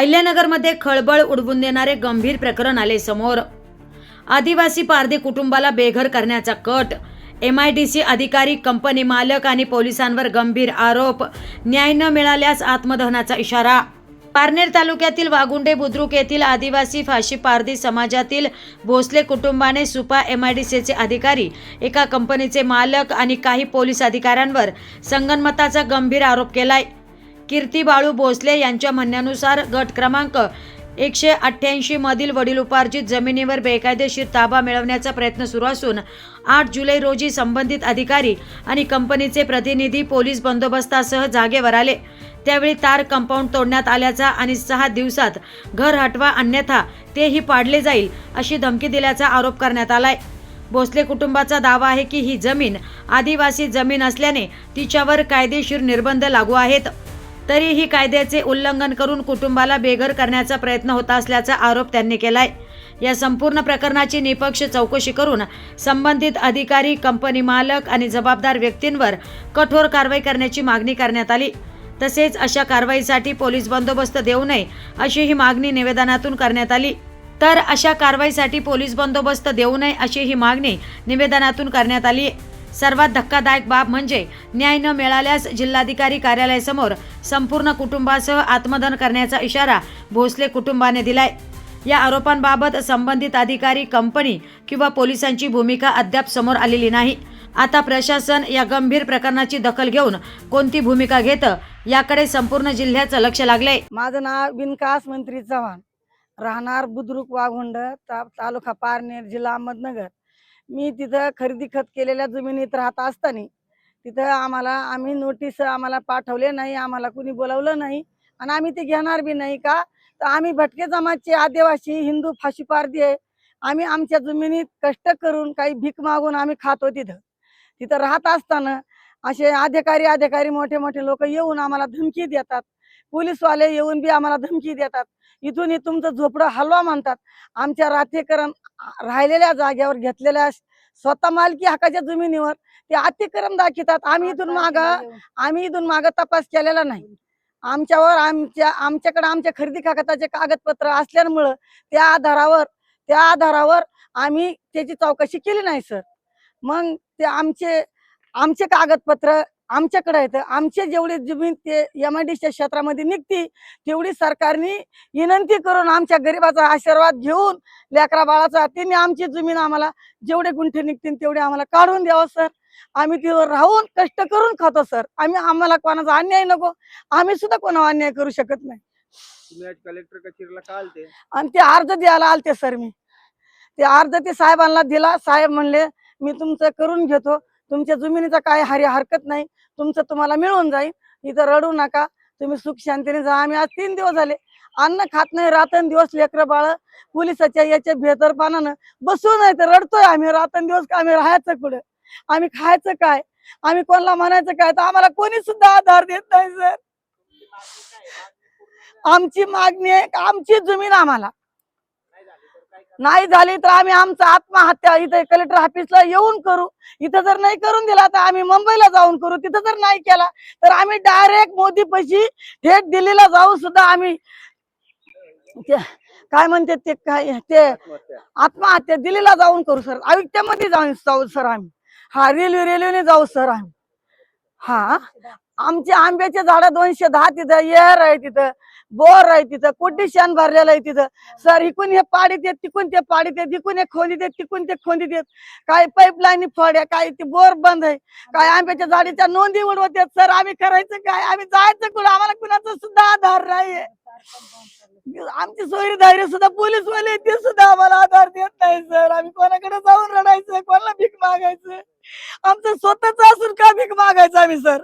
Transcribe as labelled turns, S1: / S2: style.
S1: अहिल्यानगरमध्ये खळबळ उडवून देणारे गंभीर प्रकरण आले समोर। आदिवासी पारधी कुटुंबाला बेघर करण्याचा कट, MIDC अधिकारी, कंपनी मालक आणि पोलिसांवर गंभीर आरोप, न्याय न मिळाल्यास आत्मदहनाचा इशारा। पारनेर तालुक्यातील वागुंडे बुद्रुक येथील आदिवासी फाशी पारधी समाजातील भोसले कुटुंबाने सुपा MIDCचे अधिकारी, एका कंपनीचे मालक आणि काही पोलीस अधिकाऱ्यांवर संगनमताचा गंभीर आरोप केलाय। कीर्ती बाळू भोसले यांच्या म्हणण्यानुसार गट क्रमांक 188 मधील वडिलोपार्जित जमिनीवर बेकायदेशीर ताबा मिळवण्याचा प्रयत्न सुरू असून 8 जुलै रोजी संबंधित अधिकारी आणि कंपनीचे प्रतिनिधी पोलीस बंदोबस्तासह जागेवर आले। त्यावेळी तार कंपाऊंड तोडण्यात आल्याचा आणि 6 दिवसात घर हटवा अन्यथा तेही पाडले जाईल अशी धमकी दिल्याचा आरोप करण्यात आलाय। भोसले कुटुंबाचा दावा आहे की ही जमीन आदिवासी जमीन असल्याने तिच्यावर कायदेशीर निर्बंध लागू आहेत, तरीही कायद्याचे उल्लंघन करून कुटुंबाला बेघर करण्याचा प्रयत्न होत असल्याचा आरोप त्यांनी केलाय। या संपूर्ण प्रकरणाची निष्पक्ष चौकशी करून संबंधित अधिकारी, कंपनी मालक आणि जबाबदार व्यक्तींवर कठोर कारवाई करण्याची मागणी करण्यात आली। तसेच अशा कारवाईसाठी पोलीस बंदोबस्त देऊ नये अशी ही मागणी निवेदनातून करण्यात आली। तर अशा कारवाईसाठी पोलीस बंदोबस्त देऊ नये अशी ही मागणी निवेदनातून करण्यात आली। सर्वात धक्कादायक बाब म्हणजे न्याय न मिळाल्यास जिल्हाधिकारी कार्यालयासमोर संपूर्ण कुटुंबासह आत्मदहन करण्याचा इशारा भोसले कुटुंबाने दिलाय। या आरोपांबाबत संबंधित अधिकारी, कंपनी किंवा पोलिसांची भूमिका अद्याप समोर आलेली नाही। आता प्रशासन या गंभीर प्रकरणाची दखल घेऊन कोणती भूमिका घेतं याकडे संपूर्ण जिल्ह्याचं लक्ष लागलंय।
S2: माझं नाव विकास मंत्री चव्हाण, राहणार बुद्रुक वाघोंड, तालुका पारनेर, जिल्हा अहमदनगर। मी तिथं खरेदी खत केलेल्या जमिनीत राहत असताना तिथं आम्ही नोटीस पाठवले नाही, आम्हाला कुणी बोलावलं नाही आणि आम्ही ते घेणार बी नाही का, तर आम्ही भटके जमातचे आदिवासी हिंदू फाशी पारधी आहे। आम्ही आमच्या जमिनीत कष्ट करून काही भीक मागून आम्ही खातो। तिथं राहत असताना असे अधिकारी मोठे मोठे लोक येऊन आम्हाला धमकी देतात, पोलीसवाले येऊन बी आम्हाला धमकी देतात, इथून तुमचं झोपडं हलवा म्हणतात। आमच्या रात्रीकरण राहिलेल्या जागेवर घेतलेल्या स्वतः मालकी हक्काच्या जमिनीवर ते अतिक्रम दाखवतात। आम्ही इथून माग तपास केलेला नाही। आमच्यावर आमच्याकडे आमच्या खरेदी खताचे कागदपत्र असल्यामुळे त्या आधारावर आम्ही त्याची चौकशी केली नाही सर। मग ते आमचे कागदपत्र आमच्याकडे आहेत, आमचे जेवढी जमीन ते MIDCच्या क्षेत्रामध्ये निघती तेवढी सरकारने विनंती करून आमच्या गरिबाचा आशीर्वाद घेऊन लेकरा बाळाचा त्यांनी आमची जमीन आम्हाला जेवढे गुंठे निघतील तेवढे आम्हाला काढून द्यावं सर। आम्ही तिथं राहून कष्ट करून खातो सर। आम्हाला कोणाचा अन्याय नको, आम्ही सुद्धा कोणावर अन्याय करू शकत नाही।
S3: तुम्ही आज कलेक्टर कचेरीला का आलते?
S2: आणि ते अर्ज द्यायला आलते सर। मी ते अर्ज ते साहेबांना दिला। साहेब म्हणले मी तुमचं करून घेतो, तुमच्या जमिनीचा काय हरकत नाही, तुमचं तुम्हाला मिळून जाईल, इथं रडू नका, तुम्ही सुख शांतीने जा। आम्ही आज 3 दिवस झाले अन्न खात नाही, रात्रंदिवस लेकरं बाळ पोलिसाच्या याच्या बेदरपणानं बसून नाही तर रडतोय आम्ही रात्रंदिवस। आम्ही राहायचं कुठं, आम्ही खायचं काय, आम्ही कोणाला म्हणायचं काय, तर आम्हाला कोणी सुद्धा आधार देत नाही सर। आमची मागणी आहे आमची जमीन आम्हाला नाही झाली तर आम्ही आमचा आत्महत्या इथे कलेक्टर ऑफिसला येऊन करू। इथं जर नाही करून दिला तर आम्ही मुंबईला जाऊन करू। तिथं जर नाही केला तर आम्ही डायरेक्ट मोदी पैशी थेट दिल्लीला जाऊ सुद्धा आम्ही काय म्हणते ते आत्महत्या दिल्लीला जाऊन करू सर। आयुक्तामध्ये जाऊ सर आम्ही। हा रेल्वेने जाऊ सर आम्ही। हा आमचे आंब्याचे झाड 210 तिथं येर आहे, तिथं बोर आहे, तिथं कोटिशान भरलेलं आहे तिथं सर। इकून हे पाडीत येत, तिकून ते पाडीत येत, इकून हे खोलीत येत, तिकून ते खोलीत येत, काय पाईपलाईन फड्या, काय ते बोर बंद आहे, काय आंब्याच्या झाडीच्या नोंदी उडवत येत सर। आम्ही करायचं काय, आम्ही जायचं कुठं, आम्हाला कुणाचा सुद्धा आधार नाहीये। आमची सोयरी धायरी सुद्धा पोलीसवाले ते सुद्धा आम्हाला आधार देत नाही सर। आम्ही कोणाकडे जाऊन रडायचं, कोणाला भीक मागायचं, आमचं स्वतःच असून का भीक मागायचं आम्ही सर।